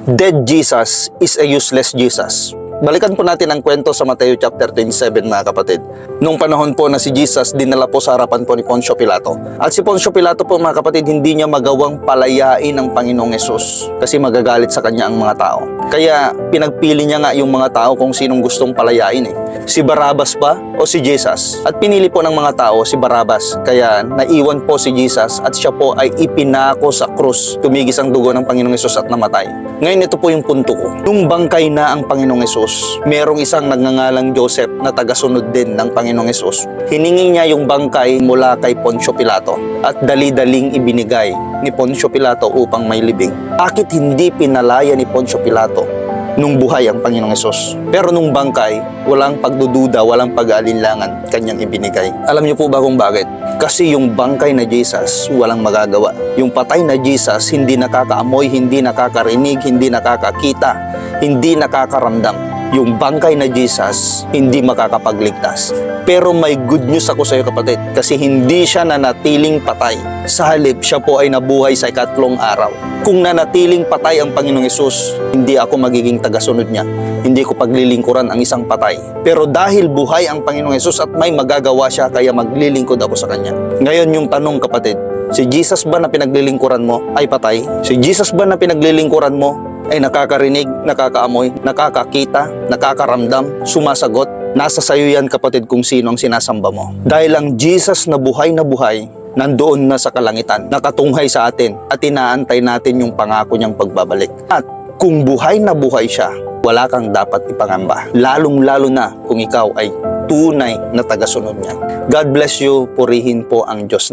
Dead Jesus is a useless Jesus. Balikan po natin ang kwento sa Mateo chapter 27 mga kapatid. Nung panahon po na si Jesus dinala po sa harapan po ni Poncio Pilato. At si Poncio Pilato po mga kapatid, hindi niya magawang palayain ang Panginoong Hesus kasi magagalit sa kanya ang mga tao. Kaya pinagpili niya nga yung mga tao kung sinong gustong palayain Si Barabbas ba o si Jesus? At pinili po ng mga tao si Barabbas. Kaya naiwan po si Jesus at siya po ay ipinako sa krus. Tumigis ang dugo ng Panginoong Hesus at namatay. Ngayon ito po yung punto ko. Nung bangkay na ang Panginoong Hesus, merong isang nagngangalang Joseph na tagasunod din ng Panginoong Hesus. Hiningi niya yung bangkay mula kay Poncio Pilato at dali-daling ibinigay ni Poncio Pilato upang may libing. Bakit hindi pinalaya ni Poncio Pilato nung buhay ang Panginoong Hesus? Pero nung bangkay, walang pagdududa, walang pag-aalinlangan, kanyang ibinigay. Alam niyo po ba kung bakit? Kasi yung bangkay na Jesus, walang magagawa. Yung patay na Jesus, hindi nakakaamoy, hindi nakakarinig, hindi nakakakita, hindi nakakaramdam. Yung bangkay na Jesus, hindi makakapagligtas. Pero may good news ako sa iyo kapatid, kasi hindi siya nanatiling patay. Sa halip, siya po ay nabuhay sa ikatlong araw. Kung nanatiling patay ang Panginoong Hesus, hindi ako magiging tagasunod niya. Hindi ko paglilingkuran ang isang patay. Pero dahil buhay ang Panginoong Hesus at may magagawa siya, kaya maglilingkod ako sa Kanya. Ngayon yung tanong kapatid, si Jesus ba na pinaglilingkuran mo ay patay? Si Jesus ba na pinaglilingkuran mo ay nakakarinig, nakakaamoy, nakakakita, nakakaramdam, sumasagot? Nasa sayo yan kapatid kung sino ang sinasamba mo. Dahil ang Jesus na buhay, nandoon na sa kalangitan, nakatunghay sa atin at inaantay natin yung pangako niyang pagbabalik. At kung buhay na buhay siya, wala kang dapat ipangamba. Lalong-lalo na kung ikaw ay tunay na tagasunod niya. God bless you, purihin po ang Diyos.